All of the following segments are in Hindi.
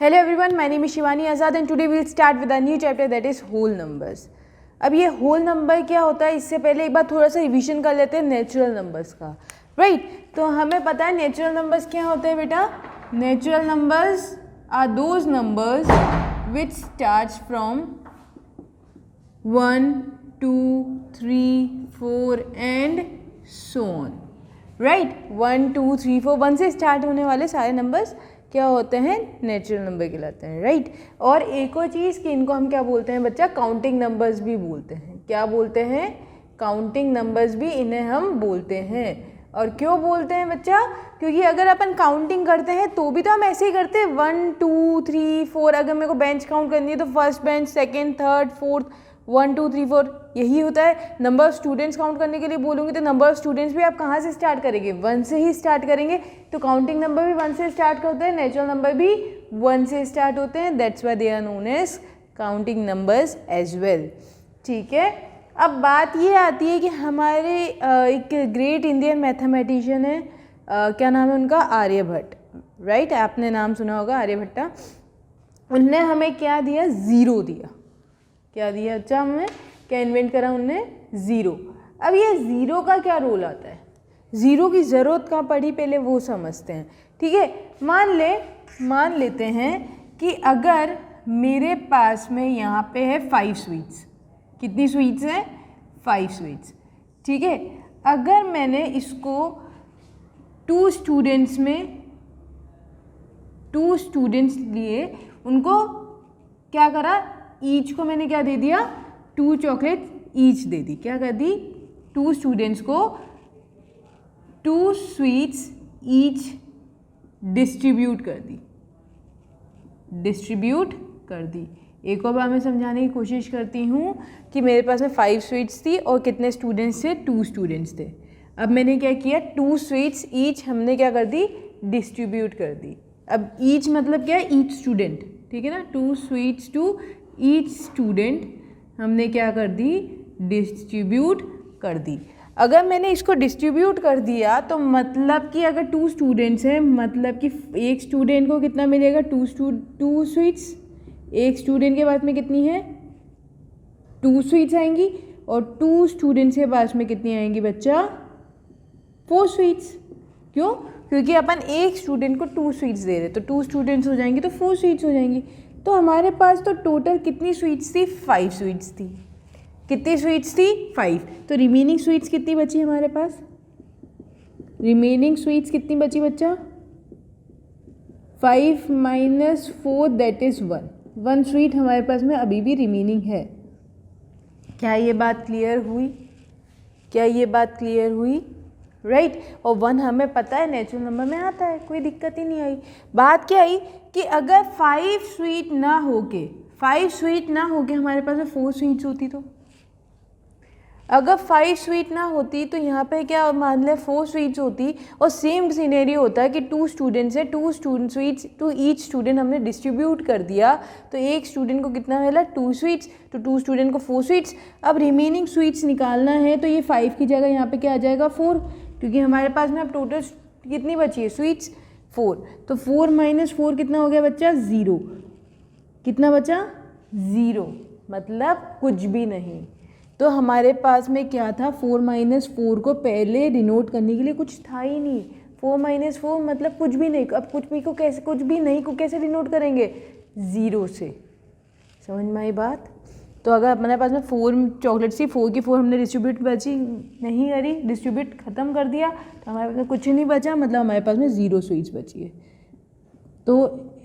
Hello everyone, my name is Shivani Azad and today we'll start with a new chapter that is whole numbers. अब ये होल नंबर क्या होता है, इससे पहले एक बार थोड़ा सा रिवीजन कर लेते हैं नेचुरल नंबर्स का. राइट तो हमें पता है नेचुरल नंबर्स क्या होते हैं बेटा. Natural numbers are those numbers which starts from 1, 2, 3, 4 and so on. Right 1, 2, 3, 4 1 से स्टार्ट होने वाले सारे नंबर्स क्या होते हैं, नेचुरल नंबर कहलाते हैं. राइट और एक और चीज़ कि इनको हम क्या बोलते हैं बच्चा, काउंटिंग नंबर्स भी बोलते हैं. क्या बोलते हैं, काउंटिंग नंबर्स भी इन्हें हम बोलते हैं. और क्यों बोलते हैं बच्चा, क्योंकि अगर अपन काउंटिंग करते हैं तो भी तो हम ऐसे ही करते हैं 1, 2, 3, 4. अगर मेरे को बेंच काउंट करनी है तो first bench, second, third, fourth, 1, 2, 3, 4 यही होता है. नंबर ऑफ स्टूडेंट्स काउंट करने के लिए बोलूँगी तो नंबर ऑफ स्टूडेंट्स भी आप कहाँ से स्टार्ट करेंगे, 1 से ही स्टार्ट करेंगे. तो काउंटिंग नंबर भी 1 से स्टार्ट होते हैं, नेचुरल नंबर भी 1 से स्टार्ट होते हैं. That's why they are known as counting numbers as well. ठीक है. अब बात ये आती है कि हमारे एक ग्रेट इंडियन मैथमेटिशियन है, क्या नाम है उनका, आर्यभट्ट. राइट आपने नाम सुना होगा आर्यभट्टा. उनने हमें क्या दिया, ज़ीरो दिया. क्या दिया बच्चा, हमें क्या इन्वेंट करा उनने, ज़ीरो. अब ये ज़ीरो का क्या रोल आता है, ज़ीरो की ज़रूरत कहाँ पड़ी पहले वो समझते हैं. ठीक है. मान लेते हैं कि अगर मेरे पास में यहाँ पे है 5 स्वीट्स. कितनी स्वीट्स हैं, 5 स्वीट्स. ठीक है. अगर मैंने इसको 2 स्टूडेंट्स लिए, उनको क्या करा, ईच को मैंने क्या दे दिया, 2 चॉकलेट ईच दे दी. क्या कर दी, 2 स्टूडेंट्स को 2 स्वीट्स ईच डिस्ट्रीब्यूट कर दी. एक और बार मैं समझाने की कोशिश करती हूँ कि मेरे पास में 5 स्वीट्स थी और कितने स्टूडेंट्स थे, 2 स्टूडेंट्स थे. अब मैंने क्या किया, 2 स्वीट्स ईच हमने क्या कर दी, डिस्ट्रीब्यूट कर दी. अब ईच मतलब क्या है, ईच स्टूडेंट. ठीक है ना, 2 स्वीट्स टू ईच स्टूडेंट हमने क्या कर दी, डिस्ट्रीब्यूट कर दी. अगर मैंने इसको डिस्ट्रीब्यूट कर दिया तो मतलब कि अगर 2 स्टूडेंट्स हैं, मतलब कि एक स्टूडेंट को कितना मिलेगा, 2 स्वीट्स. एक स्टूडेंट के पास में कितनी है, 2 स्वीट्स आएंगी. और 2 स्टूडेंट्स के पास में कितनी आएंगी बच्चा, 4 स्वीट्स. क्यों, क्योंकि अपन एक स्टूडेंट को 2 स्वीट्स दे रहे, तो 2 स्टूडेंट्स हो जाएंगी तो 4 स्वीट्स हो जाएंगी. तो हमारे पास तो टोटल कितनी स्वीट्स थी, 5 स्वीट्स थी. कितनी स्वीट्स थी, 5. तो रिमेनिंग स्वीट्स कितनी बची हमारे पास, रिमेनिंग स्वीट्स कितनी बची बच्चा, 5 - 4 दैट इज़ 1 स्वीट हमारे पास में अभी भी रिमेनिंग है. क्या ये बात क्लियर हुई, राइट. और 1 हमें पता है नेचुरल नंबर में आता है, कोई दिक्कत ही नहीं आई. बात क्या आई कि अगर 5 स्वीट ना होके हमारे पास में 4 स्वीट्स होती, तो अगर 5 स्वीट ना होती तो यहाँ पे क्या मान ले 4 स्वीट्स होती. और सेम सिनेरियो होता है कि 2 स्टूडेंट्स है, 2 स्वीट्स टू ईच स्टूडेंट हमने डिस्ट्रीब्यूट कर दिया, तो एक स्टूडेंट को कितना मिला, 2 स्वीट्स. तो 2 स्टूडेंट को 4 स्वीट्स. अब रिमेनिंग स्वीट्स निकालना है तो ये 5 की जगह यहाँ पे क्या आ जाएगा, 4, क्योंकि हमारे पास में अब टोटल कितनी बची है, स्वीट्स 4. तो 4 - 4 कितना हो गया बच्चा, 0. कितना बचा, 0, मतलब कुछ भी नहीं. तो हमारे पास में क्या था, 4 - 4 को पहले डिनोट करने के लिए कुछ था ही नहीं. 4 - 4 मतलब कुछ भी नहीं. अब कुछ भी नहीं को कैसे डिनोट करेंगे, 0 से. समझ में आई बात. तो अगर हमारे पास में 4 चॉकलेट्स थी, 4 की 4 हमने डिस्ट्रीब्यूट नहीं करी, डिस्ट्रीब्यूट ख़त्म कर दिया, तो हमारे पास में कुछ नहीं बचा, मतलब हमारे पास में 0 स्वीट्स बची है. तो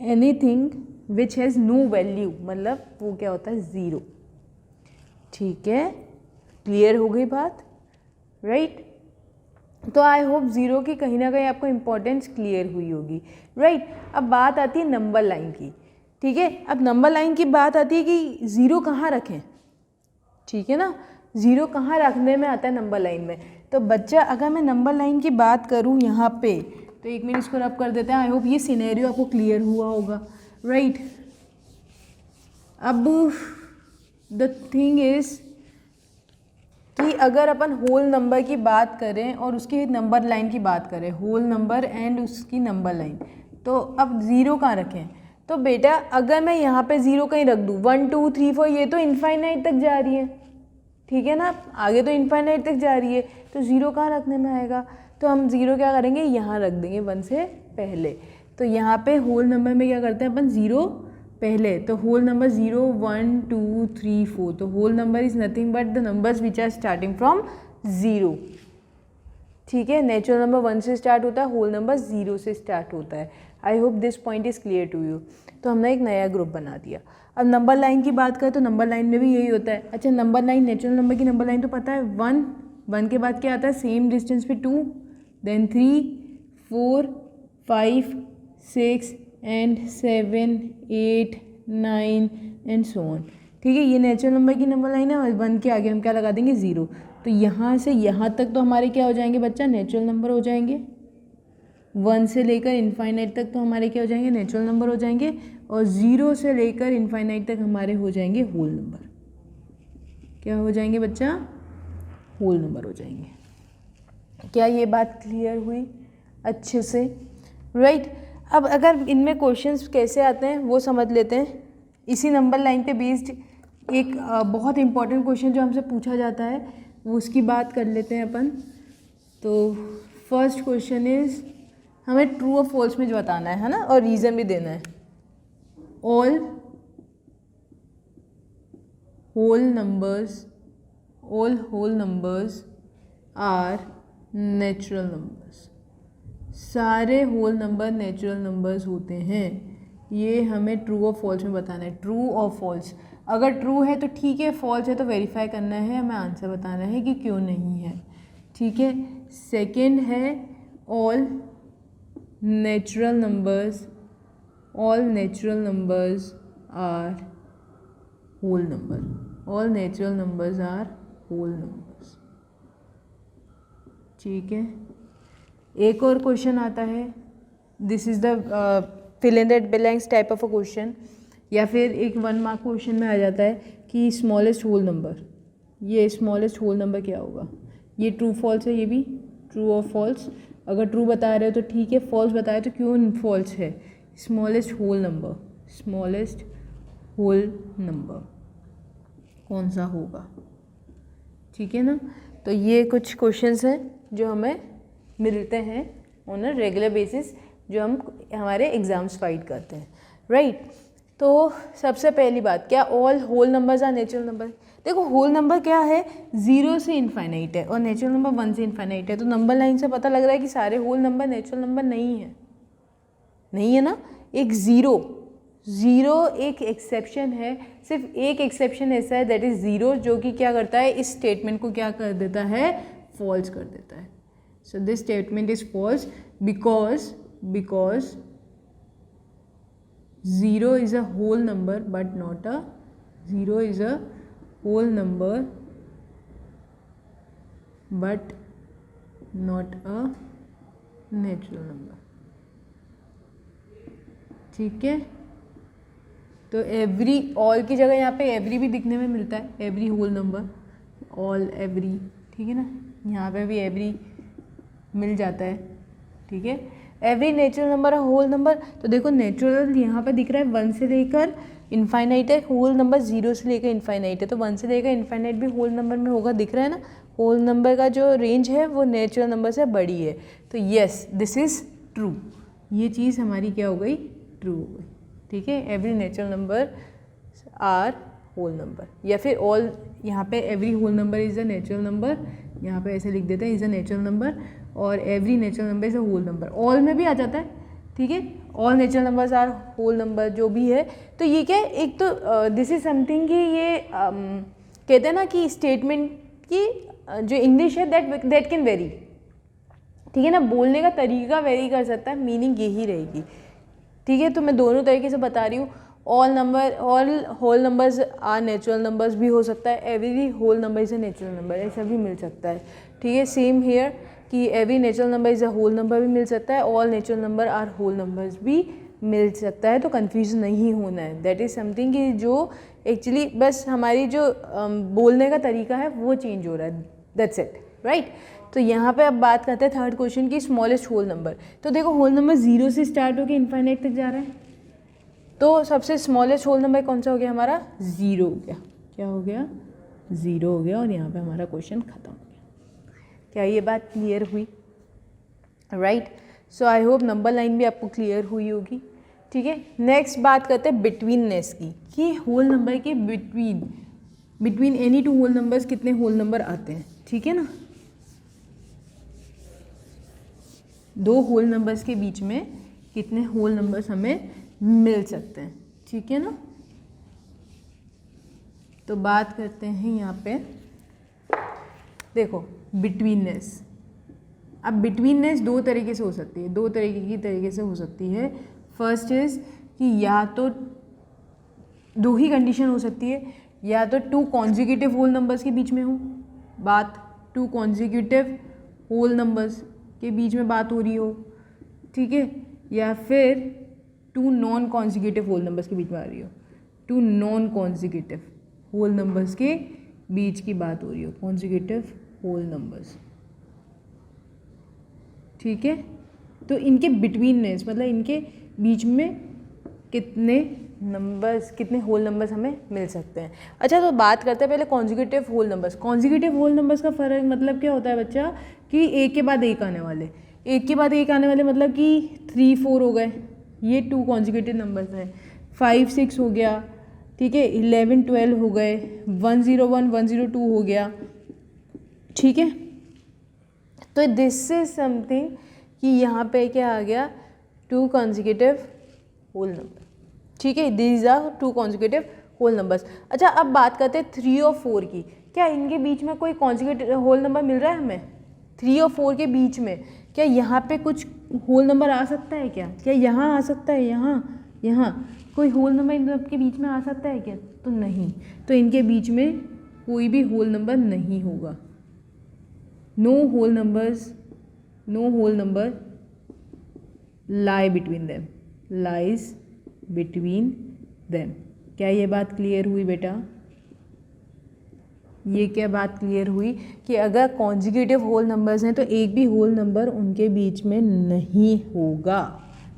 anything which has no value मतलब वो क्या होता है, 0. ठीक है, क्लियर हो गई बात, राइट. तो आई होप 0 की कहीं ना कहीं आपको इम्पोर्टेंस क्लियर हुई होगी, राइट. अब बात आती है नंबर लाइन की. ठीक है. अब नंबर लाइन की बात आती है कि 0 कहाँ रखें. ठीक है ना, 0 कहाँ रखने में आता है नंबर लाइन में. तो बच्चा अगर मैं नंबर लाइन की बात करूँ यहाँ पे, तो एक मिनट इसको रब कर देते हैं. आई होप ये सिनेरियो आपको क्लियर हुआ होगा, राइट. अब द थिंग इज़ कि अगर अपन होल नंबर की बात करें और उसकी नंबर लाइन की बात करें, होल नंबर एंड उसकी नंबर लाइन, तो अब 0 कहाँ रखें. तो बेटा अगर मैं यहाँ पे 0 कहीं रख दूँ, 1 2 3 4 ये तो इनफाइनाइट तक जा रही है, ठीक है ना, आगे तो इनफाइनाइट तक जा रही है, तो 0 कहाँ रखने में आएगा, तो हम 0 क्या करेंगे, यहाँ रख देंगे 1 से पहले। तो यहाँ पे होल नंबर में क्या करते हैं अपन, 0 पहले, तो होल नंबर 0 1 2 3 4, तो whole number is nothing but the numbers which are starting from 0, ठीक है। नेचुरल नंबर 1 से स्टार्ट होता है, होल नंबर 0 से स्टार्ट होता है। I hope this point is clear to you. तो हमने एक नया ग्रुप बना दिया। अब नंबर लाइन की बात करें तो नंबर लाइन में भी यही होता है। अच्छा, नंबर लाइन, नेचुरल नंबर की नंबर लाइन तो पता है, 1 के बाद क्या आता है, सेम डिस्टेंस पे 2, then 3 4 5 6 and 7 8 9 and so on, ठीक है। ये नेचुरल नंबर की नंबर लाइन है और 1 के आगे हम क्या लगा देंगे, 0। तो यहाँ से यहाँ तक तो हमारे क्या हो जाएंगे बच्चा, नेचुरल नंबर हो जाएंगे। 1 से लेकर इनफाइनाइट तक तो हमारे क्या हो जाएंगे, नेचुरल नंबर हो जाएंगे। और 0 से लेकर इनफाइनाइट तक हमारे हो जाएंगे होल नंबर। क्या हो जाएंगे बच्चा, होल नंबर हो जाएंगे। क्या ये बात क्लियर हुई अच्छे से, राइट। अब अगर इनमें क्वेश्चंस कैसे आते हैं वो समझ लेते हैं। इसी नंबर लाइन पे बेस्ड एक बहुत इंपॉर्टेंट क्वेश्चन जो हमसे पूछा जाता है वो उसकी बात कर लेते हैं अपन। तो फर्स्ट क्वेश्चन इज, हमें ट्रू और फॉल्स में जो बताना है ना, और रीज़न भी देना है। All whole numbers are natural numbers. सारे होल नंबर नेचुरल नंबर्स होते हैं। ये हमें ट्रू और फॉल्स में बताना है, ट्रू और फॉल्स। अगर ट्रू है तो ठीक है, फॉल्स है तो वेरीफाई करना है, हमें आंसर बताना है कि क्यों नहीं है, ठीक है। सेकंड है, all natural numbers are whole number. All natural numbers are whole numbers, ठीक है। एक और क्वेश्चन आता है, this is the fill in that blanks type of a question, या फिर एक 1 मार्क क्वेश्चन में आ जाता है कि स्मॉलेस्ट होल नंबर, ये स्मॉलेस्ट होल नंबर क्या होगा। ये ट्रू फॉल्स है, ये भी ट्रू और फॉल्स। अगर ट्रू बता रहे हो तो ठीक है, फॉल्स बताए तो क्यों फॉल्स है। स्मॉलेस्ट होल नंबर कौन सा होगा, ठीक है ना। तो ये कुछ क्वेश्चंस हैं जो हमें मिलते हैं ऑन अ रेगुलर बेसिस, जो हम हमारे एग्जाम्स फाइट करते हैं, राइट। तो सबसे पहली बात, क्या all whole numbers are natural number. देखो होल नंबर क्या है, 0 से इनफाइनाइट है और नेचुरल नंबर 1 से इनफाइनाइट है। तो नंबर लाइन से पता लग रहा है कि सारे होल नंबर नेचुरल नंबर नहीं है ना। एक ज़ीरो एक एक्सेप्शन है, सिर्फ एक एक्सेप्शन ऐसा है, दैट इज़ 0, जो कि क्या करता है, इस स्टेटमेंट को क्या कर देता है, फॉल्स कर देता है। So this statement is false because 0 is a whole number but not a 0 is a whole number but not a natural number, ठीक है। तो एवरी, ऑल की जगह यहाँ पे एवरी भी दिखने में मिलता है, every whole number, all every, ठीक है ना। यहाँ पे भी एवरी मिल जाता है, ठीक है। एवरी नेचुरल नंबर है होल नंबर। तो देखो नेचुरल यहाँ पे दिख रहा है 1 से लेकर इनफाइनाइट है, होल नंबर 0 से लेकर इनफाइनाइट है। तो 1 से लेकर इनफाइनाइट भी होल नंबर में होगा, दिख रहा है ना। होल नंबर का जो रेंज है वो नेचुरल नंबर से बड़ी है। तो यस, दिस इज़ ट्रू, ये चीज़ हमारी क्या हो गई, ट्रू हो गई, ठीक है। Every natural number are whole number, या फिर ऑल, यहाँ पे every whole number is a natural number, यहाँ पे ऐसे लिख देते हैं इज़ अ नेचुरल नंबर, और every natural number is a whole number. All में भी आ जाता है, ठीक है। All natural numbers are whole number जो भी है। तो ये क्या है, एक तो दिस इज समथिंग कि ये कहते हैं ना कि स्टेटमेंट की जो इंग्लिश है दैट कैन वेरी, ठीक है ना। बोलने का तरीका वेरी कर सकता है, मीनिंग यही रहेगी, ठीक है। तो मैं दोनों तरीके से बता रही हूँ। All whole numbers are natural numbers भी हो सकता है, every whole number is a natural number, ऐसा भी मिल सकता है, ठीक है। सेम हेयर कि every natural number is a whole number भी मिल सकता है, all natural number are whole numbers भी मिल सकता है। तो कन्फ्यूज नहीं होना है, दैट इज़ समथिंग कि जो एक्चुअली बस हमारी जो बोलने का तरीका है वो चेंज हो रहा है, दैट्स इट, राइट। तो यहाँ पे अब बात करते हैं थर्ड क्वेश्चन की, स्मॉलेस्ट होल नंबर। तो देखो होल नंबर 0 से स्टार्ट होकर इनफाइनाइट तक जा रहा है, तो सबसे स्मॉलेस्ट होल नंबर कौन सा हो गया हमारा? 0 हो गया। क्या हो गया? 0 हो गया और यहाँ पे हमारा क्वेश्चन ख़त्म हो गया। क्या ये बात क्लियर हुई? Right. So I hope number line भी आपको क्लियर हुई होगी। ठीक है, नेक्स्ट बात करते हैं बिटवीननेस की, कि होल नंबर के between any two whole numbers कितने होल नंबर आते हैं। ठीक है ना, दो होल नंबर्स के बीच में कितने होल नंबर्स हमें मिल सकते हैं। ठीक है ना, तो बात करते हैं यहाँ पे, देखो बिटवीननेस। अब बिटवीननेस दो तरीके से हो सकती है, दो तरीके से हो सकती है। फर्स्ट इज कि या तो दो ही कंडीशन हो सकती है, या तो टू कॉन्जिक्यूटिव होल नंबर्स के बीच में हो बात, टू कॉन्जिक्यूटिव होल नंबर्स के बीच में बात हो रही हो। ठीक है, या फिर two non consecutive whole numbers के बीच में आ रही हो, two non consecutive whole numbers के बीच की बात हो रही हो, कॉन्जिक्यूटिव होल नंबर्स। ठीक है, तो इनके बिटवीननेस मतलब इनके बीच में कितने नंबर्स, कितने होल नंबर्स हमें मिल सकते हैं। अच्छा, तो बात करते हैं पहले consecutive whole numbers. Consecutive whole numbers का फ़र्क मतलब क्या होता है बच्चा, कि एक के बाद एक आने वाले, एक के बाद एक आने वाले, मतलब कि 3 4 हो गए, ये टू कॉन्जिक्यूटिव नंबर्स हैं। 5 6 हो गया। ठीक है, 11 12 हो गए, 101 102 हो गया। ठीक है, तो दिस इज समथिंग कि यहाँ पे क्या आ गया, टू कॉन्जिक्यूटिव होल नंबर। ठीक है, these are two consecutive whole numbers. अच्छा, अब बात करते हैं 3 और 4 की। क्या इनके बीच में कोई कॉन्जिक्यूटिव होल नंबर मिल रहा है हमें? 3 और 4 के बीच में क्या यहाँ पे कुछ होल नंबर आ सकता है क्या? क्या यहाँ आ सकता है? यहाँ कोई होल नंबर इन सब के बीच में आ सकता है क्या? तो नहीं, तो इनके बीच में कोई भी होल नंबर नहीं होगा। No whole number lie between them, lies between them. क्या ये बात क्लियर हुई बेटा? ये क्या बात क्लियर हुई कि अगर कॉन्जिक्यूटिव होल नंबर्स हैं तो एक भी होल नंबर उनके बीच में नहीं होगा।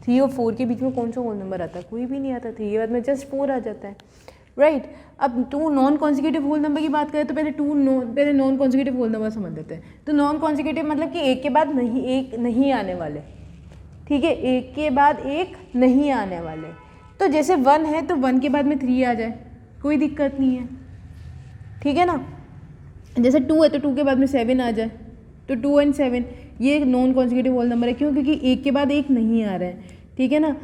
3 और 4 के बीच में कौन सा होल नंबर आता है? कोई भी नहीं आता। 3 के बाद में जस्ट 4 आ जाता है। राइट। अब two non consecutive whole number की बात करें तो पहले नॉन कॉन्जिक्यूटिव होल नंबर समझ लेते हैं। तो नॉन कॉन्जिक्यूटिव मतलब कि एक के बाद एक नहीं आने वाले। ठीक है, एक के बाद एक नहीं आने वाले। तो जैसे 1 है तो 1 के बाद में 3 आ जाए, कोई दिक्कत नहीं है। ठीक है ना, जैसे 2 है तो 2 के बाद में 7 आ जाए, तो 2 और 7 ये एक नॉन कॉन्जिक्यूटिव होल नंबर है। क्यों? क्योंकि एक के बाद एक नहीं आ रहा है। ठीक है ना,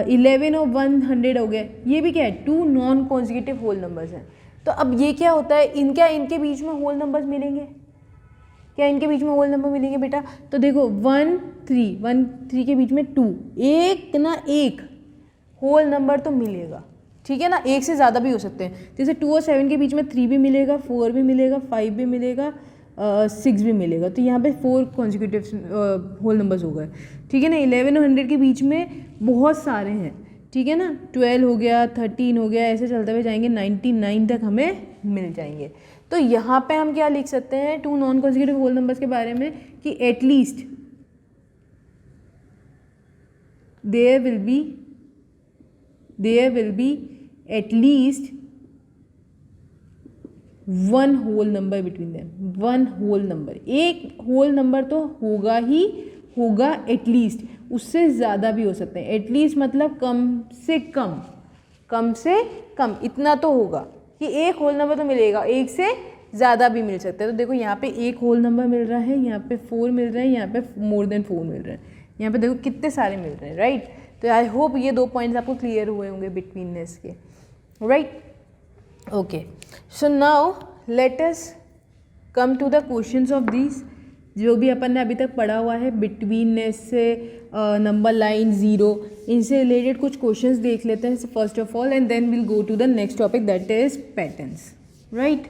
11 और 100 हो गए, ये भी क्या है? Two non consecutive whole numbers हैं। तो अब ये क्या होता है, इनके बीच में होल नंबर्स मिलेंगे क्या? इनके बीच में होल नंबर मिलेंगे बेटा? तो देखो 1 3 के बीच में 2, एक होल नंबर तो मिलेगा। ठीक है ना, एक से ज़्यादा भी हो सकते हैं। जैसे 2 और 7 के बीच में 3 भी मिलेगा, 4 भी मिलेगा, 5 भी मिलेगा, 6 भी मिलेगा। तो यहाँ पे 4 कॉन्जिक्यूटिव होल नंबर्स हो गए। ठीक है ना, 11 और 100 के बीच में बहुत सारे हैं। ठीक है ना, 12 हो गया, 13 हो गया, ऐसे चलते हुए जाएंगे 99 तक हमें मिल जाएंगे। तो यहाँ पे हम क्या लिख सकते हैं two non consecutive whole numbers के बारे में, कि at least there will be at least one whole number between them. One whole number, एक होल नंबर तो होगा ही होगा एटलीस्ट, उससे ज़्यादा भी हो सकते हैं। एटलीस्ट मतलब कम से कम इतना तो होगा कि एक होल नंबर तो मिलेगा, एक से ज़्यादा भी मिल सकता है। तो देखो यहाँ पे एक होल नंबर मिल रहा है, यहाँ पे 4 मिल रहे हैं, यहाँ पे मोर देन 4 मिल रहे हैं, यहाँ पे देखो कितने सारे मिल रहे हैं। राइट। तो आई होप ये 2 पॉइंट्स आपको क्लियर हुए होंगे बिटवीननेस के। Right, okay. So now let us come to the questions of this, जो भी अपन ने अभी तक पढ़ा हुआ है बिटवीननेस से, नंबर लाइन, ज़ीरो, इनसे रिलेटेड कुछ क्वेश्चंस देख लेते हैं first of all, and then will go to the next topic that is patterns. Right,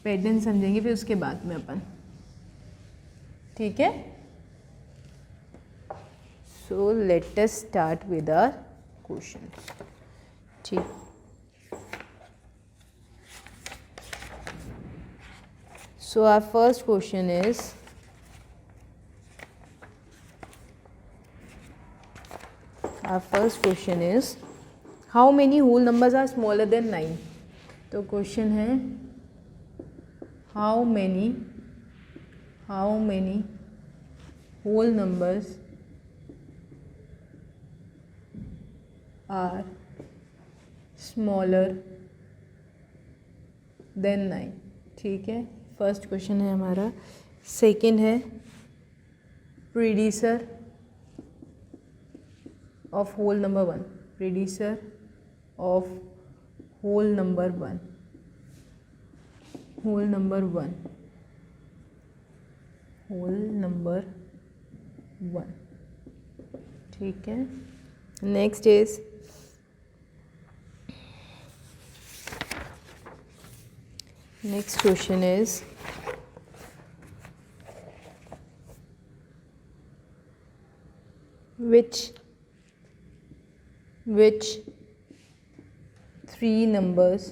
pattern समझेंगे फिर उसके बाद में अपन। ठीक है, so let us start with our question. ठीक, so our first question is, our first question is how many whole numbers are smaller than 9. तो क्वेश्चन है how many whole numbers are smaller than 9. ठीक है, फर्स्ट क्वेश्चन है हमारा. सेकेंड है प्रीडिसर of whole number 1, predecessor of whole number 1, whole number 1. ठीक है. Next is next question is which three numbers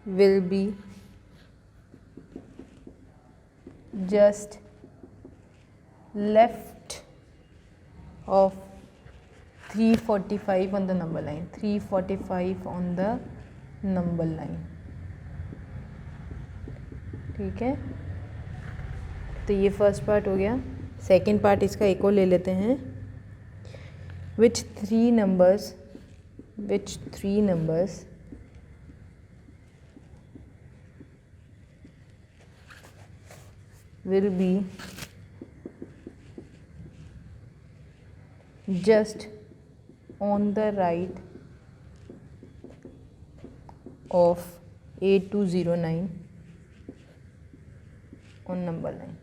will be just left of 345 on the number line. 345 on the number line. ठीक है, तो ये फर्स्ट पार्ट हो गया. सेकंड पार्ट इसका एक और ले लेते हैं. which three numbers will be just on the right of 8209 on number line.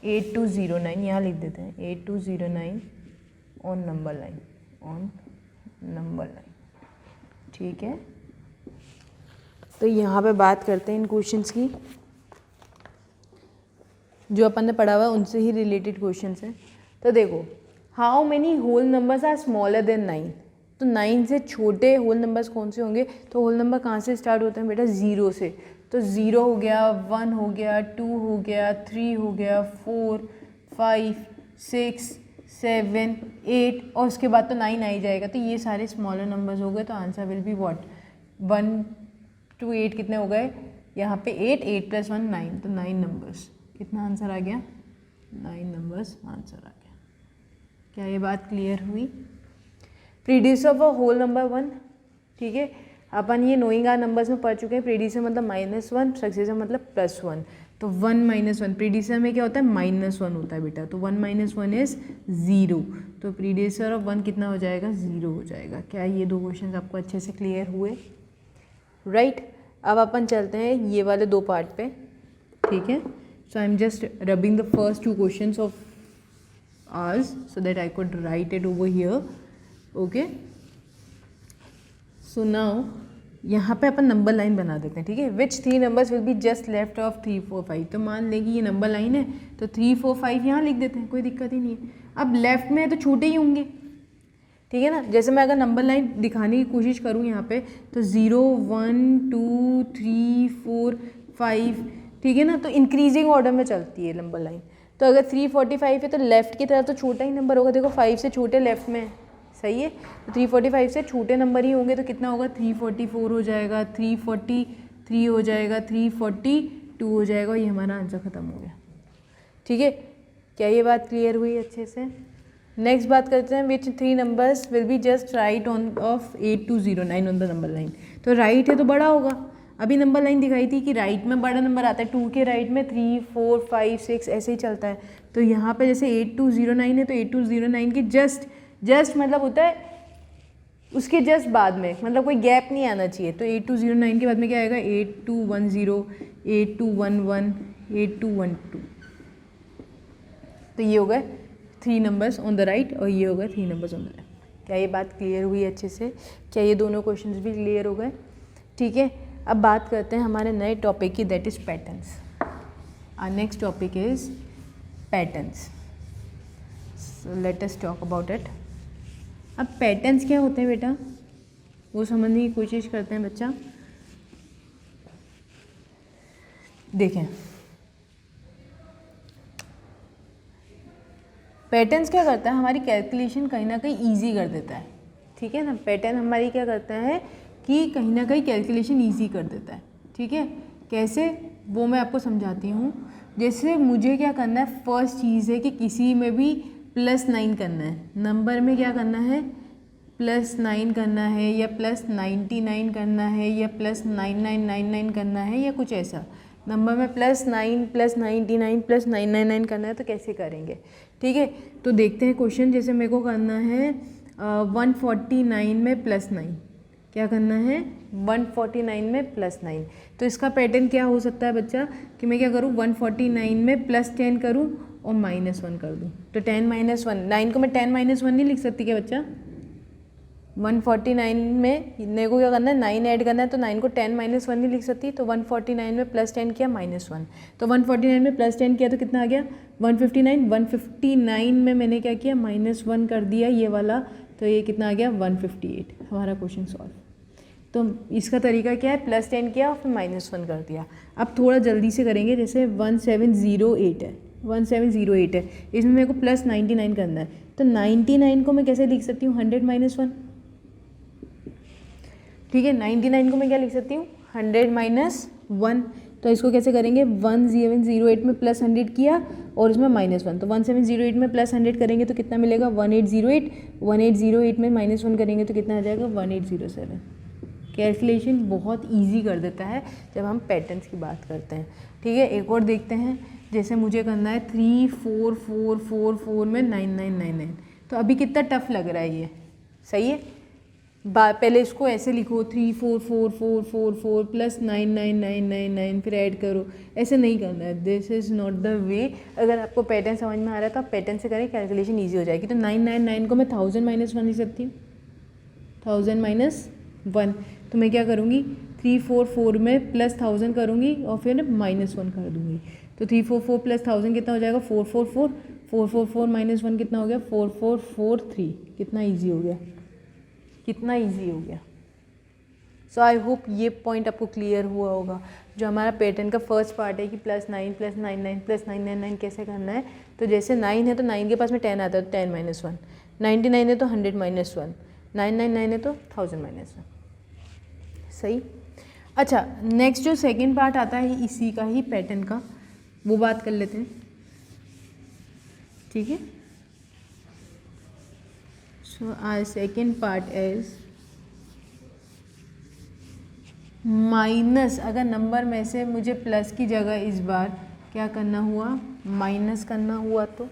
8209 यहाँ लिख देते हैं. 8209 on number line. ठीक है, तो यहाँ पे बात करते हैं इन क्वेश्चंस की. जो अपन ने पढ़ा हुआ है उनसे ही रिलेटेड क्वेश्चंस हैं. तो देखो, how many whole numbers are smaller than 9. तो 9 से छोटे होल नंबर्स कौन से होंगे? तो होल नंबर कहाँ से स्टार्ट होते हैं बेटा? 0 से. तो 0 हो गया, 1 हो गया, 2 हो गया, 3 हो गया, 4, 5, 6, 7, 8 और उसके बाद तो 9 आ ही जाएगा. तो ये सारे स्मॉलर नंबर्स हो गए. तो answer will be what? 1 to 8 कितने हो गए? यहाँ पे 8 + 1 9. तो 9 नंबर्स. कितना आंसर आ गया? 9 नंबर्स आंसर आ गया. क्या ये बात क्लियर हुई? प्रीडिसर ऑफ अ होल नंबर 1. ठीक है, अपन ये नोइंग आर नंबर्स में पढ़ चुके हैं. प्रीडिसर मतलब -1, सक्सेसर मतलब +1. तो 1 - 1 प्रीडिसर में क्या होता है? -1 होता है बेटा. तो 1 - 1 इज 0. तो प्रीडिसर ऑफ 1 कितना हो जाएगा? 0 हो जाएगा. क्या ये दो क्वेश्चन आपको अच्छे से क्लियर हुए? राइट. अब अपन चलते हैं ये वाले दो पार्ट पे. ठीक है, so I am just rubbing the first 2 questions of ours so that I could write it over here. Okay, so now यहाँ पे अपन नंबर लाइन बना देते हैं. ठीक है, विच 3 numbers will be just left of 3, 4, 5. तो मान लें कि ये नंबर लाइन है तो 3, 4, 5 यहाँ लिख देते हैं, कोई दिक्कत ही नहीं है. अब लेफ्ट में है तो छोटे ही होंगे. ठीक है ना. जैसे मैं अगर नंबर लाइन दिखाने की कोशिश करूँ यहाँ पे तो 0, 1, 2, 3, 4, 5. ठीक है ना. तो इंक्रीजिंग ऑर्डर में चलती है नंबर लाइन. तो अगर 345 है तो लेफ्ट की तरफ तो छोटा ही नंबर होगा. देखो 5 से छोटे लेफ्ट में. सही है. तो 345 से छोटे नंबर ही होंगे. तो कितना होगा? 344 हो जाएगा, 343 हो जाएगा, 342 हो जाएगा. ये हमारा आंसर ख़त्म हो गया. ठीक है, क्या ये बात क्लियर हुई अच्छे से? नेक्स्ट बात करते हैं विच 3 numbers will be just right on off 8209 on the number line. तो राइट है तो बड़ा होगा. अभी नंबर लाइन दिखाई थी कि राइट में बड़ा नंबर आता है. 2 के राइट में 3, 4, 5, 6 ऐसे ही चलता है. तो यहाँ पे जैसे 8209 है तो 8209 के जस्ट मतलब होता है उसके जस्ट बाद में, मतलब कोई गैप नहीं आना चाहिए. तो 8209 के बाद में क्या आएगा? 8210, 8211, 8212. तो ये हो गए 3 नंबर्स ऑन द राइट और ये हो गए 3 नंबर्स ऑन द लेफ्ट. क्या ये बात क्लियर हुई अच्छे से? क्या ये दोनों क्वेश्चंस भी क्लियर हो गए? ठीक है, अब बात करते हैं हमारे नए टॉपिक की, that is patterns. Our next topic is patterns. So let us talk about it. अब पैटर्न्स क्या होते हैं बेटा, वो समझने की कोशिश करते हैं बच्चा. देखें पैटर्न्स क्या करता है, हमारी कैलकुलेशन कहीं ना कहीं ईजी कर देता है, ठीक है ना। पैटर्न हमारी क्या करता है कि कहीं ना कहीं कैलकुलेशन ईजी कर देता है, ठीक है। कैसे, वो मैं आपको समझाती हूँ। जैसे मुझे क्या करना है, फर्स्ट चीज़ है कि किसी में भी +9 करना है, नंबर में क्या करना है, +9 करना है या +99 करना है या +9999 करना है या कुछ ऐसा। नंबर में +9 +99 +999 करना है तो कैसे करेंगे, ठीक है। तो देखते हैं क्वेश्चन। जैसे मेरे को करना है 149 में +9, क्या करना है 149 में +9। तो इसका पैटर्न क्या हो सकता है बच्चा कि मैं क्या करूँ, 149 में +10 करूँ और -1 कर दूँ। तो 10 - 1, 9 को मैं 10 - 1 नहीं लिख सकती क्या बच्चा। 149 में मेरे को क्या करना है, 9 ऐड करना है, तो 9 को 10 - 1 नहीं लिख सकती। तो 149 में +10 किया -1, तो 149 में +10 किया तो कितना आ गया 159। 159 में मैंने क्या किया, -1 कर दिया ये वाला, तो ये कितना आ गया 158। हमारा क्वेश्चन सॉल्व। तो इसका तरीका क्या है, +10 किया और फिर -1 कर दिया। अब थोड़ा जल्दी से करेंगे। जैसे 1708 है, 1708 है, इसमें मेरे को +99 करना है। तो 99 को मैं कैसे लिख सकती हूँ, 100 - 1, ठीक है। 99 को मैं क्या लिख सकती हूँ, 100 - 1। तो इसको कैसे करेंगे, 1708 में +100 किया और इसमें -1, तो 1708 में +100 करेंगे तो कितना मिलेगा 1808। 1808 में -1 करेंगे तो कितना आ जाएगा 1807। कैलकुलेशन बहुत इजी कर देता है जब हम पैटर्न्स की बात करते हैं, ठीक है। एक और देखते हैं। जैसे मुझे करना है 34444 में 9999, तो अभी कितना टफ लग रहा है ये, सही है। पहले इसको ऐसे लिखो 34444 + 99999 फिर ऐड करो, ऐसे नहीं करना है। This is not the way. अगर आपको पैटर्न समझ में आ रहा है तो आप पैटर्न से करें, कैलकुलेशन ईजी हो जाएगी। तो 999 को मैं 1000 - 1 लिख सकती हूँ, 1000 - 1। तो मैं क्या करूँगी, 344 में +1000 करूँगी और फिर -1 कर दूँगी। तो 344 + 1000 कितना हो जाएगा 444, 444 - 1 कितना हो गया 4443। कितना ईजी हो गया, कितना इजी हो गया। सो आई होप ये पॉइंट आपको क्लियर हुआ होगा। जो हमारा पैटर्न का फर्स्ट पार्ट है कि +9 +99 +999 कैसे करना है। तो जैसे 9 है तो 9 के पास में 10 आता है तो 10 - 1, 99 है तो 100 - 1, 999 है तो 1000 - 1, सही। अच्छा, नेक्स्ट जो सेकेंड पार्ट आता है इसी का ही पैटर्न का, वो बात कर लेते हैं, ठीक है। So our second part is minus. अगर नंबर में से मुझे प्लस की जगह इस बार क्या करना हुआ, माइनस करना हुआ, तो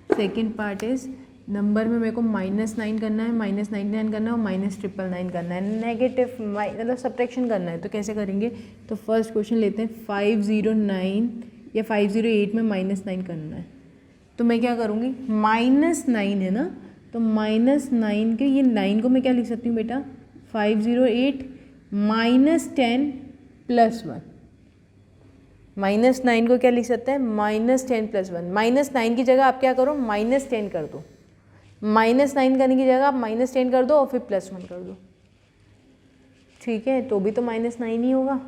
सेकंड पार्ट इज नंबर में मेरे को -9 करना है, -99 करना है और -999 करना है, नेगेटिव मतलब सब्ट्रैक्शन करना है। तो कैसे करेंगे, तो फर्स्ट क्वेश्चन लेते हैं 509 या 508 में -9 करना है। तो मैं क्या करूँगी, -9 है ना, तो -9 के ये 9 को मैं क्या लिख सकती हूँ बेटा, 508 -10 + 1। -9 को क्या लिख सकते हैं, -10 + 1। -9 की जगह आप क्या करो, -10 कर दो। -9 करने की जगह आप -10 कर दो और फिर +1 कर दो, ठीक है। तो भी तो -9 ही होगा,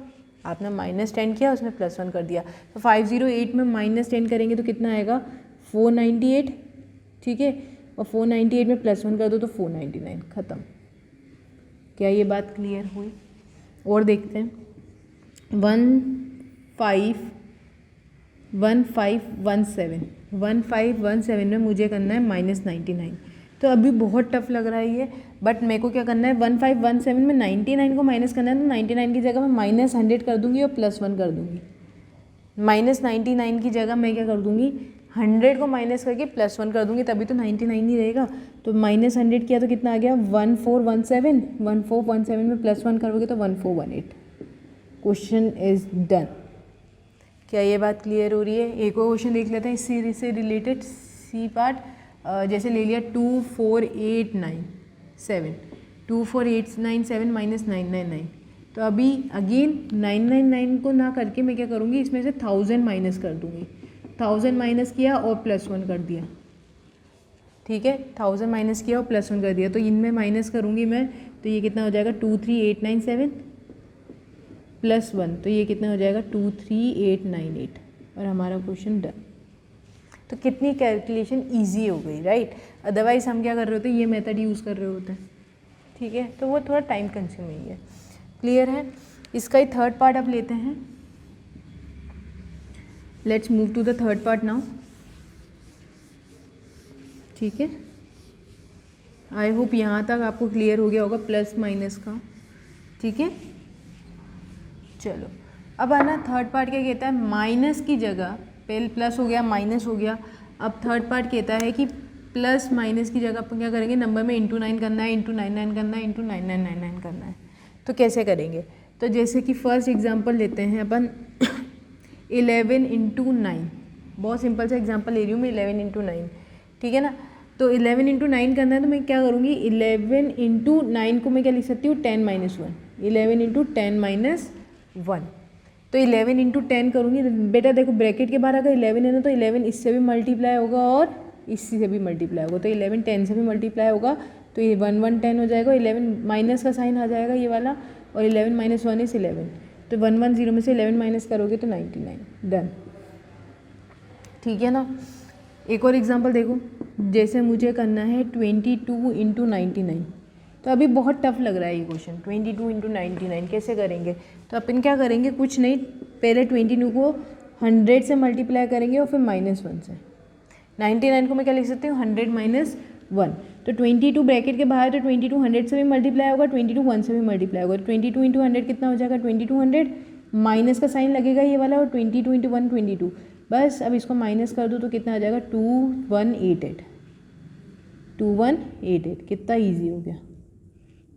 आपने -10 किया उसमें +1 कर दिया। तो 508 में -10 करेंगे तो कितना आएगा 498, ठीक है। और 498 में +1 कर दो तो 499, ख़त्म। क्या ये बात क्लियर हुई। और देखते हैं 1517 में मुझे करना है -99। तो अभी बहुत टफ लग रहा है ये, बट मेरे को क्या करना है 1517 में 99 को माइनस करना है। तो 99 की जगह मैं -100 कर दूंगी और +1 कर दूंगी। -99 की जगह मैं क्या कर दूंगी, 100 को माइनस करके +1 कर दूंगी, तभी तो 99 ही रहेगा। तो -100 किया तो कितना आ गया 1417। 1417 में +1 करोगे तो 1418। Question is done. क्या ये बात क्लियर हो रही है। एक और क्वेश्चन देख लेते हैं इसी से रिलेटेड, सी पार्ट। जैसे ले लिया 24897, 24897 -999। तो अभी अगेन 999 को ना करके मैं क्या करूँगी, इसमें से 1000 माइनस कर दूँगी। 1000 माइनस किया और +1 कर दिया, ठीक है। 1000 माइनस किया और +1 कर दिया। तो इनमें माइनस करूँगी मैं, तो ये कितना हो जाएगा 23897, +1, तो ये कितना हो जाएगा 23898 और हमारा क्वेश्चन डन। तो कितनी कैलकुलेशन ईजी हो गई, राइट। अदरवाइज़ हम क्या कर रहे होते, ये मेथड यूज़ कर रहे होते हैं, ठीक है, तो वो थोड़ा टाइम कंज्यूमिंग है। क्लियर है। इसका ही थर्ड पार्ट अब लेते हैं। Let's move to the third part now. ठीक है, आई होप यहाँ तक आपको क्लियर हो गया होगा प्लस माइनस का। ठीक है, चलो अब आना थर्ड पार्ट क्या कहता है, माइनस की जगह, पहले प्लस हो गया माइनस हो गया, अब थर्ड पार्ट कहता है कि प्लस माइनस की जगह अपन क्या करेंगे, नंबर में इंटू 9 करना है, इंटू 99 करना है, इंटू 9999 करना है। तो कैसे करेंगे, तो जैसे कि फर्स्ट एग्जांपल लेते हैं अपन 11 इंटू 9, बहुत सिंपल सा एग्जांपल ले रही हूँ मैं, 11 इंटू 9, ठीक है ना। तो 11 इंटू 9 करना है तो मैं क्या करूँगी, 11 इंटू 9 को मैं क्या लिख सकती हूँ, 10 माइनस 1, 11 इंटू 10 माइनस 1। तो 11 इंटू 10 करूँगी, बेटा देखो ब्रैकेट के बाहर अगर 11 है ना, तो 11 इससे भी मल्टीप्लाई होगा और इससे भी मल्टीप्लाई होगा, तो 11 10 से भी मल्टीप्लाई होगा, तो ये 1 1 10 हो जाएगा, 11 माइनस का साइन आ जाएगा ये वाला, और 11 माइनस 1 इज 11, तो 1 1 0 में से 11 माइनस करोगे तो 99, डन। ठीक है ना। एक और एग्जांपल देखो, जैसे मुझे करना है 22 इंटू 99, तो अभी बहुत टफ लग रहा है ये क्वेश्चन, 22 इंटू 99 कैसे करेंगे, तो अपन क्या करेंगे, कुछ नहीं, पहले 22 को 100 से मल्टीप्लाई करेंगे और फिर -1 से। 99 को मैं क्या लिख सकती हूँ, 100 माइनस 1, तो 22 ब्रैकेट के बाहर, तो 22 100 से भी मल्टीप्लाई होगा, 22 1 से भी मल्टीप्लाई होगा, तो 22 इंटू 100 कितना हो जाएगा, 2200, माइनस का साइन लगेगा ये वाला, और 22 इंटू 1 22, बस अब इसको माइनस कर दो तो कितना आ जाएगा, 2188, 2188, कितना ईजी हो गया,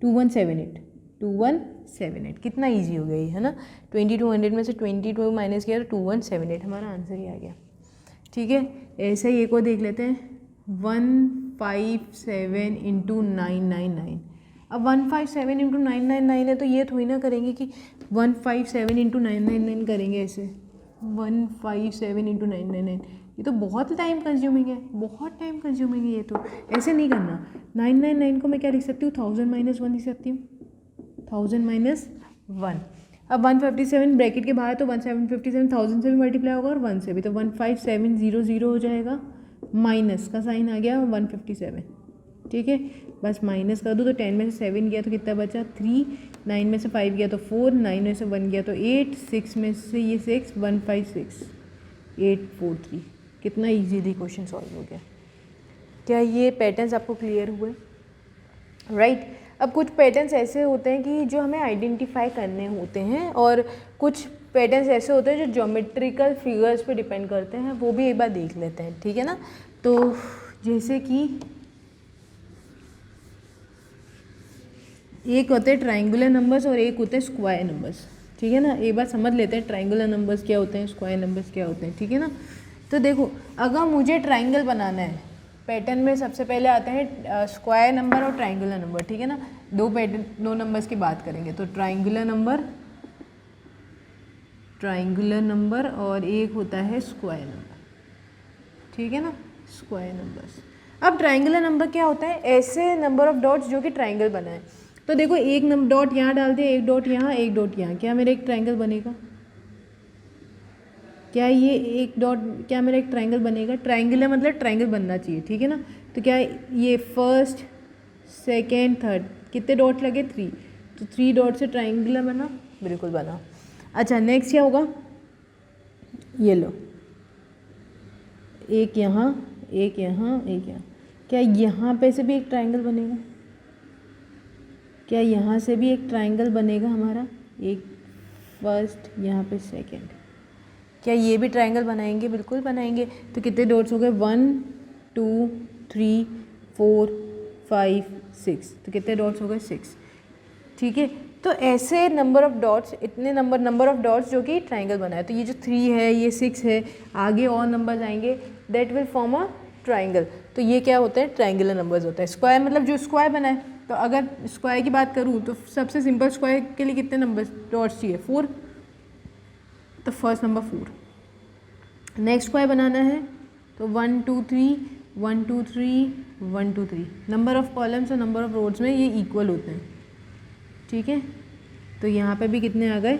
2178, 2178, कितना ईजी हो गया ये, है ना। 2200 में से 22 माइनस किया तो 2178, हमारा आंसर ही आ गया। ठीक है, ऐसे ही एक और देख लेते हैं, 157 इंटू 999। अब 157 इंटू 999 है, तो ये थोड़ी ना करेंगे कि 157 इंटू 999 करेंगे ऐसे, 157 इंटू 999, ये तो बहुत टाइम कंज्यूमिंग है, बहुत टाइम कंज्यूमिंग है, ये तो ऐसे नहीं करना। 999 को मैं क्या लिख सकती हूँ, 1000 माइनस 1 लिख सकती हूँ, 1000 माइनस 1। अब 157 ब्रैकेट के बाहर, तो 1757 1000 से भी मल्टीप्लाई होगा और 1 से भी, तो 15700 हो जाएगा, माइनस का साइन आ गया 157। ठीक है, बस माइनस कर दो, तो 10 में से 7 गया तो कितना बचा 3, 9 में से 5 गया तो 4, 9 में से 1 गया तो 8, 6 में से ये 6, 156 843। कितना इजीली क्वेश्चन सॉल्व हो गया। क्या ये पैटर्न्स आपको क्लियर हुए, राइट। अब कुछ पैटर्न्स ऐसे होते हैं कि जो हमें आइडेंटिफाई करने होते हैं, और कुछ पैटर्न्स ऐसे होते हैं जो ज्योमेट्रिकल फिगर्स पे डिपेंड करते हैं, वो भी एक बार देख लेते हैं, ठीक है ना। तो जैसे कि एक होते हैं ट्राइंगुलर नंबर्स और एक होते हैं स्क्वायर नंबर्स, ठीक है ना। एक बार समझ लेते हैं ट्राइंगुलर नंबर्स क्या होते हैं, स्क्वायर नंबर्स क्या होते हैं, ठीक है ना। तो देखो, अगर मुझे ट्राइंगल बनाना है, पैटर्न में सबसे पहले आते हैं स्क्वायर नंबर और ट्राइंगुलर नंबर, ठीक है ना। दो नंबर्स की बात करेंगे, तो ट्राइंगुलर नंबर और एक होता है स्क्वायर नंबर, ठीक है ना, स्क्वायर नंबर्स। अब ट्राइंगुलर नंबर क्या होता है, ऐसे नंबर ऑफ डॉट्स जो कि ट्राइंगल बनाए। तो देखो, एक डॉट यहाँ डाल दिया, एक डॉट यहाँ, एक डॉट यहाँ, क्या मेरा एक ट्राइंगल बनेगा, क्या ये एक डॉट, क्या मेरा एक ट्राइंगल बनेगा। ट्राइंगुलर मतलब ट्राइंगल बनना चाहिए, ठीक है ना। तो क्या ये फर्स्ट सेकेंड थर्ड कितने डॉट लगे, 3, तो 3 डॉट से ट्राइंगुलर बना, बिल्कुल बना। अच्छा, नेक्स्ट क्या होगा, ये लो, एक यहाँ, एक यहाँ, एक यहाँ, क्या यहाँ पे से भी एक ट्राइंगल बनेगा, क्या यहाँ से भी एक ट्राइंगल बनेगा हमारा, एक फर्स्ट, यहाँ पे सेकेंड, क्या ये भी ट्राइंगल बनाएंगे, बिल्कुल बनाएंगे। तो कितने डॉट्स हो गए, 1 2 3 4 5 6, तो कितने डॉट्स हो गए, 6, ठीक है। तो ऐसे नंबर ऑफ डॉट्स, इतने नंबर ऑफ डॉट्स जो कि ट्राइंगल बनाए, तो ये जो 3 है, ये 6 है, आगे और नंबर्स आएंगे, that will form a triangle. तो ये क्या होते हैं, ट्राइंगुलर नंबर्स होते हैं। स्क्वायर मतलब जो स्क्वायर बनाए, तो अगर स्क्वायर की बात करूँ तो सबसे सिंपल स्क्वायर के लिए कितने नंबर डॉट्स चाहिए, 4, तो फर्स्ट नंबर 4। नेक्स्ट स्क्वायर बनाना है तो 1 2 3 1 2 3 1 2 3, नंबर ऑफ कॉलम्स और नंबर ऑफ रोड्स में ये इक्वल होते हैं, ठीक है। तो यहाँ पे भी कितने आ गए,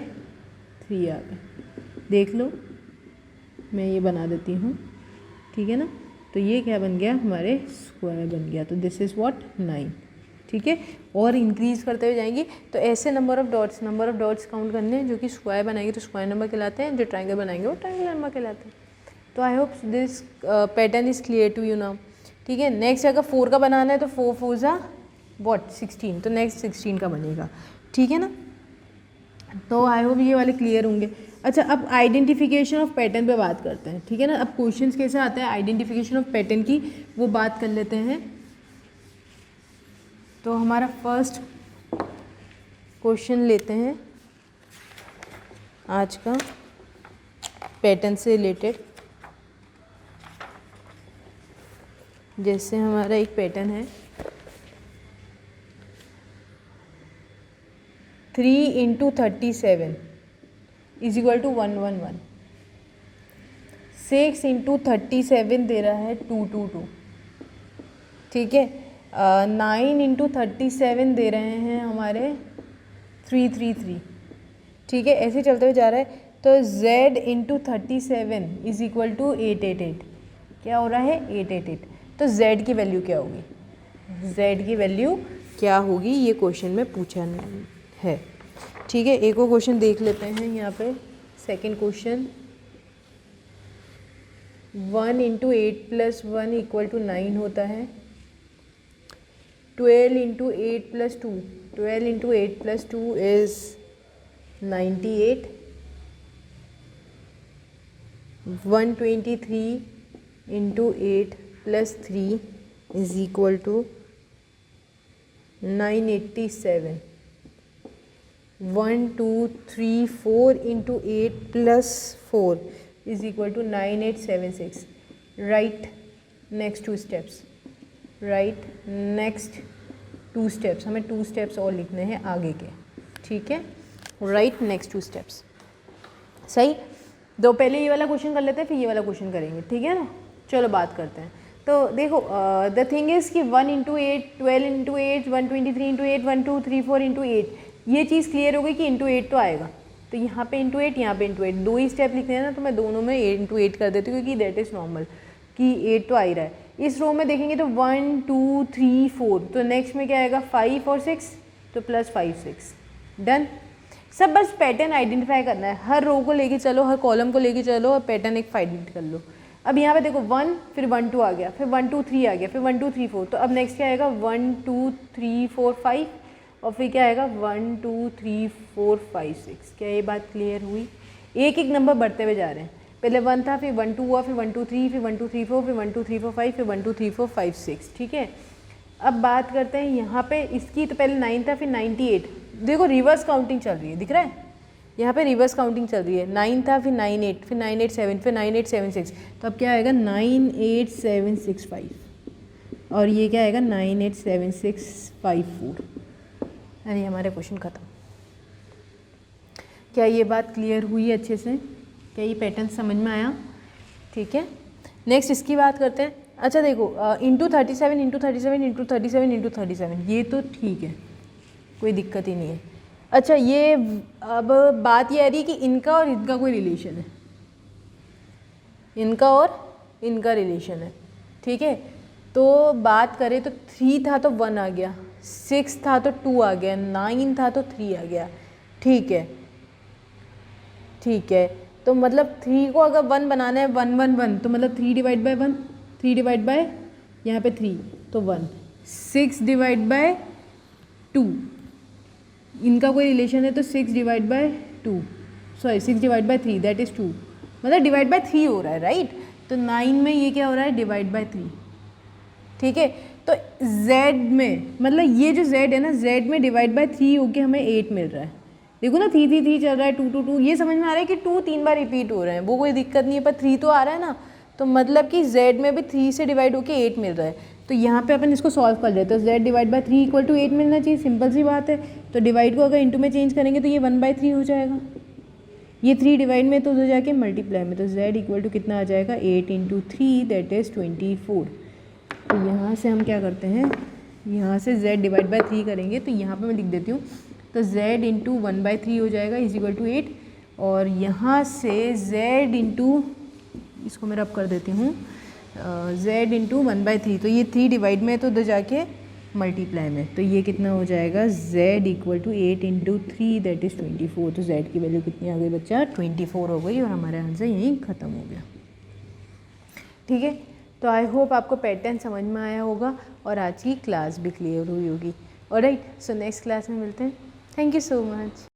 3 आ गए। देख लो, मैं ये बना देती हूँ, ठीक है ना। तो ये क्या बन गया, हमारे स्क्वायर बन गया। तो दिस इज़ व्हाट 9, ठीक है। और इंक्रीज़ करते हुए जाएंगे तो ऐसे नंबर ऑफ़ डॉट्स काउंट करने हैं जो कि स्क्वायर बनाएंगे तो स्क्वायर नंबर कहलाते हैं, जो ट्रायंगल बनाएंगे वो ट्रायंगल नंबर कहलाते हैं। तो I hope this pattern is clear to you now, ठीक है। नेक्स्ट अगर 4 का बनाना है तो 4 4 ज़ा व्हाट 16, तो नेक्स्ट 16 का बनेगा, ठीक है ना। तो आई होप ये वाले क्लियर होंगे। अच्छा, अब आइडेंटिफिकेशन ऑफ पैटर्न पे बात करते हैं, ठीक है ना। अब क्वेश्चंस कैसे आते हैं आइडेंटिफिकेशन ऑफ पैटर्न की, वो बात कर लेते हैं। तो हमारा फर्स्ट क्वेश्चन लेते हैं आज का पैटर्न से रिलेटेड। जैसे हमारा एक पैटर्न है 3 × 37 इज इक्वल टू 111। 6 × 37 दे रहा है 222, ठीक है। 9 × 37 दे रहे हैं हमारे 333, ठीक है। ऐसे चलते हुए जा रहा है। तो z × 37 इज इक्वल टू 888, क्या हो रहा है 888। तो z की वैल्यू क्या होगी, z की वैल्यू क्या होगी, ये क्वेश्चन में पूछा है, ठीक है। एक और क्वेश्चन देख लेते हैं यहाँ पे। सेकंड क्वेश्चन 1 × 8 + 1 = 9 होता है। 12 × 8 + 2, 12 × 8 + 2 is 98। 123 × 8 + 3 is equal to 987। 1 2 3 4 × 8 + 4 is equal to 9876। Right next 2 steps, right next 2 steps, हमें 2 स्टेप्स और लिखने हैं आगे के, ठीक है। राइट नेक्स्ट 2 स्टेप्स, सही। तो पहले ये वाला क्वेश्चन कर लेते हैं, फिर ये वाला क्वेश्चन करेंगे, ठीक है ना। चलो बात करते हैं। तो देखो द थिंग इज़ कि 1 × 8, 12 × 8, 123 × 8, 1 2 3 4 × 8, ये चीज़ क्लियर हो गई कि × 8 तो आएगा। तो यहाँ पे × 8, यहाँ पे × 8, 2 ही स्टेप लिखने हैं ना, तो मैं दोनों में 8 × 8 कर देती हूँ क्योंकि दैट इज़ नॉर्मल कि 8 तो आ ही रहा है। इस रो में देखेंगे तो 1 2 3 4, तो नेक्स्ट में क्या आएगा 5 और 6, तो +5 6, डन। सब बस पैटर्न आइडेंटिफाई करना है, हर रो को लेके चलो, हर कॉलम को लेके चलो और पैटर्न एक फाइंड कर लो। अब यहाँ पे देखो 1, फिर 1 2 आ गया, फिर 1 2 3 आ गया, फिर 1 2 3 4, तो अब नेक्स्ट क्या आएगा 1 2 3 4 5, और फिर क्या आएगा 1 2 3 4 5 6। क्या ये बात क्लियर हुई? एक एक नंबर बढ़ते हुए जा रहे हैं, पहले 1 था, फिर 1 2 हुआ, फिर 1 2 3, फिर 1 2 3 4, फिर 1 2 3 4 5, फिर 1 2 3 4 5 6, ठीक है। अब बात करते हैं यहाँ पे इसकी, तो पहले 9 था, फिर 98, देखो रिवर्स काउंटिंग चल रही है, दिख रहा है यहाँ पे रिवर्स काउंटिंग चल रही है। 9 था, फिर 98, फिर 987, फिर 9876, तो अब क्या आएगा 98765, और ये क्या आएगा 98764। अरे हमारे क्वेश्चन खत्म। क्या ये बात क्लियर हुई अच्छे से? क्या ये पैटर्न समझ में आया? ठीक है, नेक्स्ट इसकी बात करते हैं। अच्छा देखो इंटू 37 इंटू 37 इंटू 37 इंटू 37, ये तो ठीक है, कोई दिक्कत ही नहीं है। अच्छा ये अब बात ये आ रही है कि इनका और इनका कोई रिलेशन है, इनका और इनका रिलेशन है, ठीक है। तो बात करें तो 3 था तो 1 आ गया, 6 था तो 2 आ गया, 9 था तो 3 आ गया, ठीक है ठीक है। तो मतलब 3 को अगर 1 बनाना है 1 1 1, तो मतलब 3 डिवाइड बाय 1, 3 डिवाइड बाय यहाँ पे 3 तो 1, 6 डिवाइड बाय 2, इनका कोई रिलेशन है तो 6 divide by 2, sorry 6 divide by 3 that is 2, मतलब डिवाइड बाय 3 हो रहा है, राइट। तो 9 में ये क्या हो रहा है डिवाइड बाय 3, ठीक है। तो z में मतलब ये जो z है ना, z में डिवाइड बाय 3 होके हमें 8 मिल रहा है। देखो ना 3 3 3 चल रहा है, 2 2 2, ये समझ में आ रहा है कि 2 3 बार रिपीट हो रहे हैं, वो कोई दिक्कत नहीं है, पर 3 तो आ रहा है ना, तो मतलब कि z में भी 3 से डिवाइड होके 8 मिल रहा है। तो यहाँ पे अपन इसको सॉल्व कर लेते हैं, तो z divide by 3 equal to 8 मिलना चाहिए, सिंपल सी बात है। तो डिवाइड को अगर इंटू में चेंज करेंगे तो ये 1/3 हो जाएगा, ये 3 डिवाइड में तो उधर जाके मल्टीप्लाई में, तो z इक्वल टू कितना आ जाएगा 8 × 3 दैट इज़ 24। तो यहाँ से हम क्या करते हैं, यहाँ से z डिवाइड बाय 3 करेंगे, तो यहाँ पे मैं लिख देती हूँ, तो z इंटू 1/3 हो जाएगा इज इक्वल टू 8, और यहाँ से z इंटू, इसको मैं रब कर देती हूँ, z इंटू 1/3, तो ये 3 डिवाइड में तो उधर जाके मल्टीप्लाई में, तो ये कितना हो जाएगा z equal to 8 into 3 that is 24। तो z की वैल्यू कितनी आ गई बच्चा, 24 हो गई और हमारा आंसर यहीं ख़त्म हो गया। ठीक है, तो आई होप आपको पैटर्न समझ में आया होगा और आज की क्लास भी क्लियर हुई होगी। ऑलराइट, सो नेक्स्ट क्लास में मिलते हैं। Thank you so much.